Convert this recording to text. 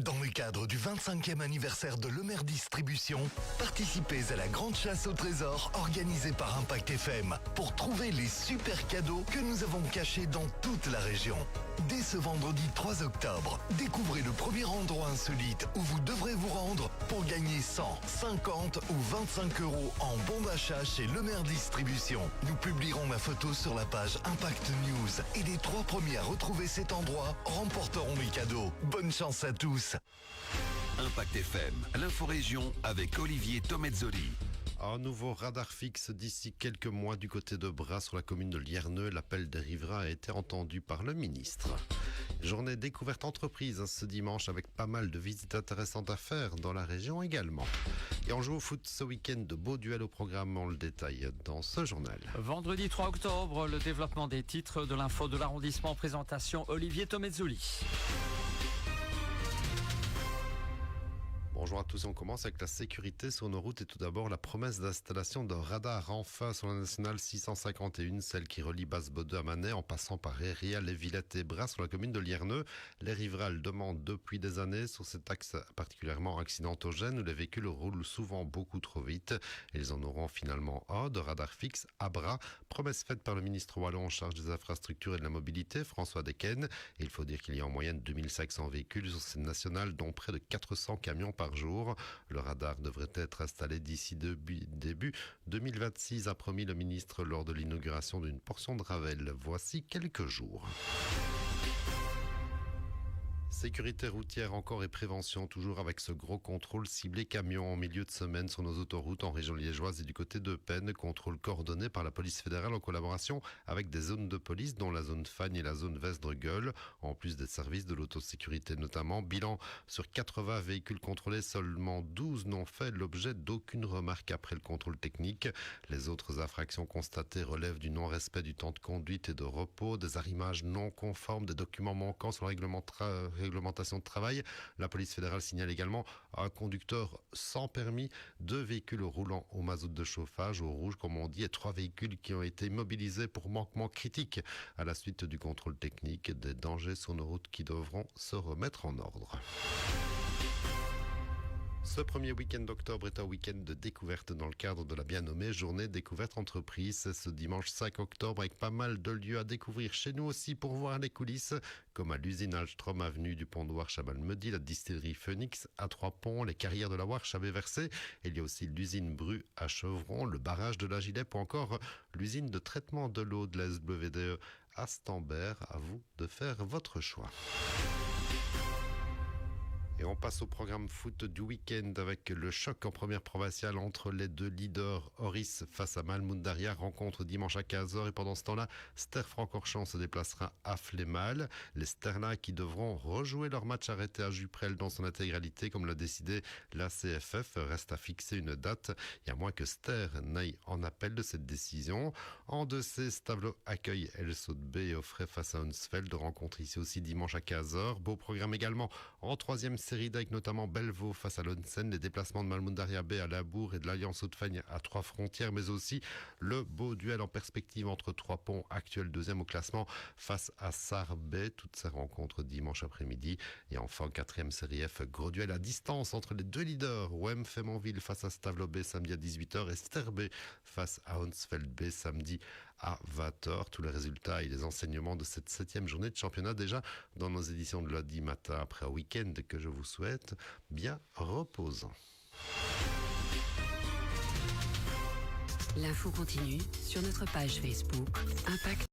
Dans le cadre du 25e anniversaire de Lemaire Distribution, participez à la grande chasse au trésor organisée par Impact FM pour trouver les super cadeaux que nous avons cachés dans toute la région. Dès ce vendredi 3 octobre, découvrez le premier endroit insolite où vous devrez vous rendre pour gagner 100, 50 ou 25 euros en bon d'achat chez Lemaire Distribution. Nous publierons la photo sur la page Impact News et les 3 premiers à retrouver cet endroit remporteront les cadeaux. Bonne chance à tous. Impact FM, l'info-région avec Olivier Tomezzoli. Un nouveau radar fixe d'ici quelques mois du côté de Bras sur la commune de Lierneux. L'appel des riverains a été entendu par le ministre. Journée découverte entreprise ce dimanche avec pas mal de visites intéressantes à faire dans la région également. Et on joue au foot ce week-end, de beaux duels au programme, on le détaille dans ce journal. Vendredi 3 octobre, le développement des titres de l'info de l'arrondissement, présentation Olivier Tomezzoli. Bonjour à tous, on commence avec la sécurité sur nos routes et tout d'abord la promesse d'installation d'un radar enfin sur la nationale 651, celle qui relie Basse-Bodeux à Manet en passant par Héria, Les Villettes et Bras sur la commune de Lierneux. Les riverains le demandent depuis des années sur cet axe particulièrement accidentogène où les véhicules roulent souvent beaucoup trop vite. Ils en auront finalement un de radar fixe à Bras, promesse faite par le ministre wallon en charge des infrastructures et de la mobilité, François Decken. Et il faut dire qu'il y a en moyenne 2500 véhicules sur cette nationale, dont près de 400 camions par jour. Le radar devrait être installé d'ici début 2026, a promis le ministre lors de l'inauguration d'une portion de Ravel. Voici quelques jours. Sécurité routière encore et prévention, toujours avec ce gros contrôle ciblé camion en milieu de semaine sur nos autoroutes en région liégeoise et du côté de Penne. Contrôle coordonné par la police fédérale en collaboration avec des zones de police dont la zone Fagne et la zone Vesdre-Gueule, en plus des services de l'autosécurité notamment. Bilan sur 80 véhicules contrôlés, seulement 12 n'ont fait l'objet d'aucune remarque après le contrôle technique. Les autres infractions constatées relèvent du non-respect du temps de conduite et de repos, des arrimages non conformes, des documents manquants sur la réglementation de travail. La police fédérale signale également un conducteur sans permis, 2 véhicules roulant au mazout de chauffage, au rouge comme on dit, et 3 véhicules qui ont été mobilisés pour manquement critique à la suite du contrôle technique. Des dangers sur nos routes qui devront se remettre en ordre. Ce premier week-end d'octobre est un week-end de découverte dans le cadre de la bien nommée Journée découverte entreprise. C'est ce dimanche 5 octobre avec pas mal de lieux à découvrir chez nous aussi pour voir les coulisses, comme à l'usine Alstrom, avenue du Pont de Warche à Malmedy, la distillerie Phoenix à Trois-Ponts, les carrières de la Warche à Béversé. Il y a aussi l'usine Bru à Chevron, le barrage de la Gilette ou encore l'usine de traitement de l'eau de la SWDE à Stambert. À vous de faire votre choix. Et on passe au programme foot du week-end avec le choc en première provinciale entre les 2 leaders. Oris face à Malmundaria, rencontre dimanche à 15h. Et pendant ce temps-là, Ster-Francorchamps se déplacera à Flémal. Les Sterlins qui devront rejouer leur match arrêté à Juprel dans son intégralité, comme l'a décidé la CFF. Reste à fixer une date. Il y a moins que Ster n'aille en appel de cette décision. En 2C, Stavelot accueille El Sod-B et Offray face à Hunsfeld. Rencontre ici aussi dimanche à 15h. Beau programme également en 3e série avec notamment Bellevaux face à Lonsen, les déplacements de Malmundaria B à Labour et de l'Alliance Haute-Fagne à Trois-Frontières, mais aussi le beau duel en perspective entre Trois-Ponts, actuel 2e au classement, face à Sarbet. Toutes ces rencontres dimanche après-midi. Et enfin, 4e série F, gros duel à distance entre les 2 leaders. OM Fémonville face à Stavelot B samedi à 18h et Ster B face à Hunsfeld B samedi à 20h. Tous les résultats et les enseignements de cette 7e journée de championnat déjà dans nos éditions de lundi matin après un week-end que je vous souhaite bien reposant. L'info continue sur notre page Facebook Impact.